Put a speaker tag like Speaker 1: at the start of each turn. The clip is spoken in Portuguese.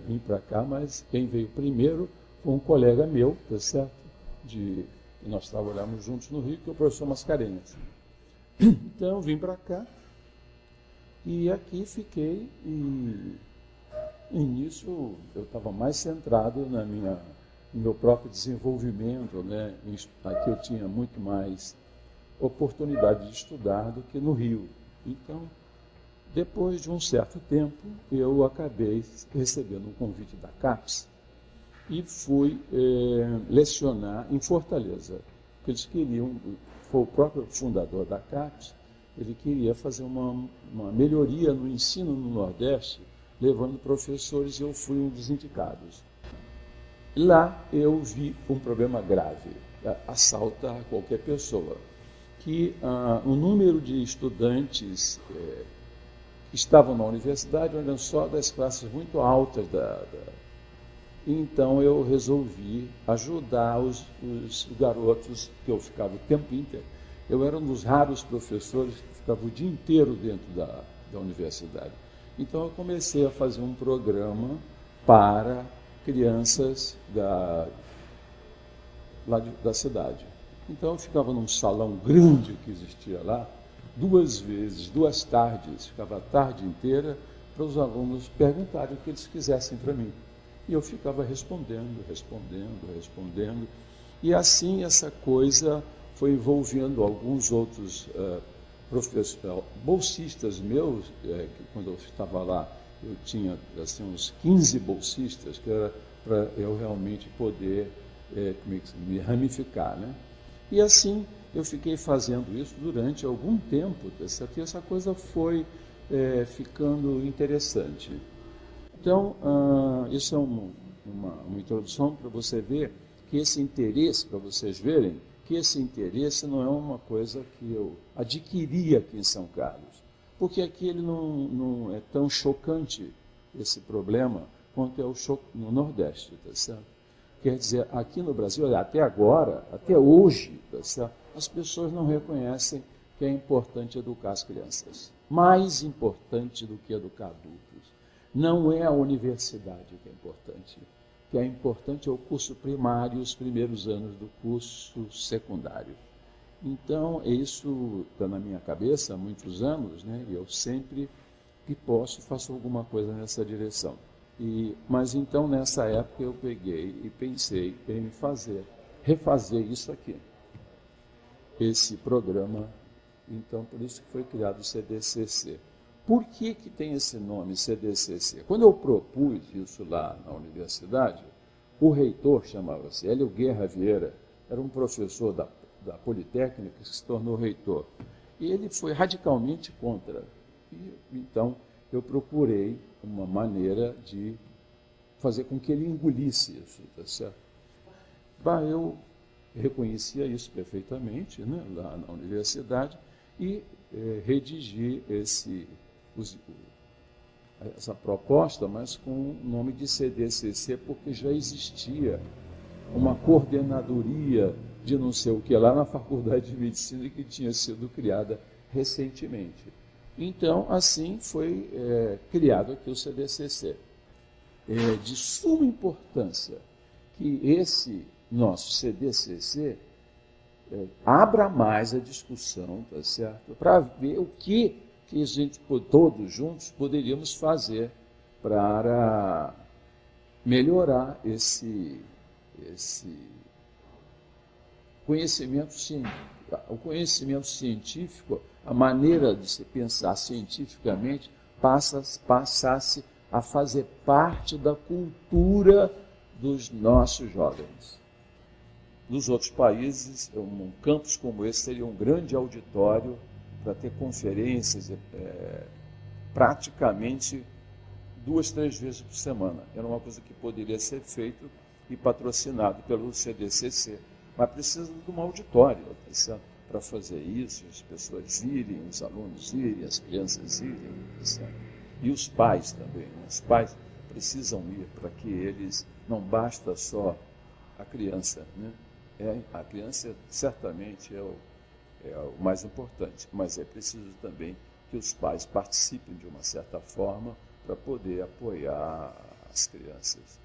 Speaker 1: vim para cá, mas quem veio primeiro foi um colega meu, tá certo? Nós trabalhamos juntos no Rio, que é o professor Mascarenhas. Então, vim para cá e aqui fiquei e nisso eu estava mais centrado no meu próprio desenvolvimento, né? Aqui eu tinha muito mais oportunidade de estudar do que no Rio. Então, depois de um certo tempo, eu acabei recebendo um convite da CAPES e fui lecionar em Fortaleza. Eles queriam, foi o próprio fundador da CAPES, ele queria fazer uma melhoria no ensino no Nordeste, levando professores, e eu fui um dos indicados. Lá eu vi um problema grave, assalta a qualquer pessoa, que o número de estudantes que estavam na universidade, olham só, das classes muito altas Então eu resolvi ajudar os garotos, que eu ficava o tempo inteiro. Eu era um dos raros professores que ficava o dia inteiro dentro da universidade. Então eu comecei a fazer um programa para crianças da cidade. Então eu ficava num salão grande que existia lá, 2 tardes, ficava a tarde inteira para os alunos perguntarem o que eles quisessem para mim. E eu ficava respondendo. E assim essa coisa foi envolvendo alguns outros bolsistas meus, que quando eu estava lá, eu tinha assim, uns 15 bolsistas, que era para eu realmente poder me ramificar, né? E assim eu fiquei fazendo isso durante algum tempo, e essa coisa foi ficando interessante. Então, isso é uma introdução para você ver que esse interesse, para vocês verem, que esse interesse não é uma coisa que eu adquiri aqui em São Carlos, porque aqui ele não é tão chocante, esse problema, quanto é no Nordeste, tá certo? Quer dizer, aqui no Brasil, até agora, até hoje, tá certo? As pessoas não reconhecem que é importante educar as crianças. Mais importante do que educar adultos. Não é a universidade que é importante. O que é importante é o curso primário e os primeiros anos do curso secundário. Então, isso está na minha cabeça há muitos anos, né? E eu sempre que posso faço alguma coisa nessa direção. Mas então, nessa época, eu peguei e pensei em refazer isso aqui. Esse programa, então, por isso que foi criado o CDCC. Por que tem esse nome, CDCC? Quando eu propus isso lá na universidade, o reitor chamava-se Hélio Guerra Vieira, era um professor da Politécnica que se tornou reitor. E ele foi radicalmente contra. Então, eu procurei uma maneira de fazer com que ele engolisse isso, tá certo? Eu reconhecia isso perfeitamente, né, lá na universidade, e redigi essa proposta, mas com o nome de CDCC, porque já existia uma coordenadoria de não sei o que lá na Faculdade de Medicina que tinha sido criada recentemente. Então, assim foi criado aqui o CDCC. É de suma importância que esse nosso CDCC abra mais a discussão, tá certo? Para ver o que a gente, todos juntos, poderíamos fazer para melhorar esse conhecimento científico. O conhecimento científico, a maneira de se pensar cientificamente, passasse a fazer parte da cultura dos nossos jovens. Nos outros países, um campus como esse seria um grande auditório para ter conferências praticamente 2, 3 vezes por semana. Era uma coisa que poderia ser feito e patrocinado pelo CDCC. Mas precisa de um auditório para fazer isso, as pessoas irem, os alunos irem, as crianças irem, e os pais também. Os pais precisam ir para que eles, não basta só a criança, né? A criança certamente é o mais importante, mas é preciso também que os pais participem de uma certa forma para poder apoiar as crianças.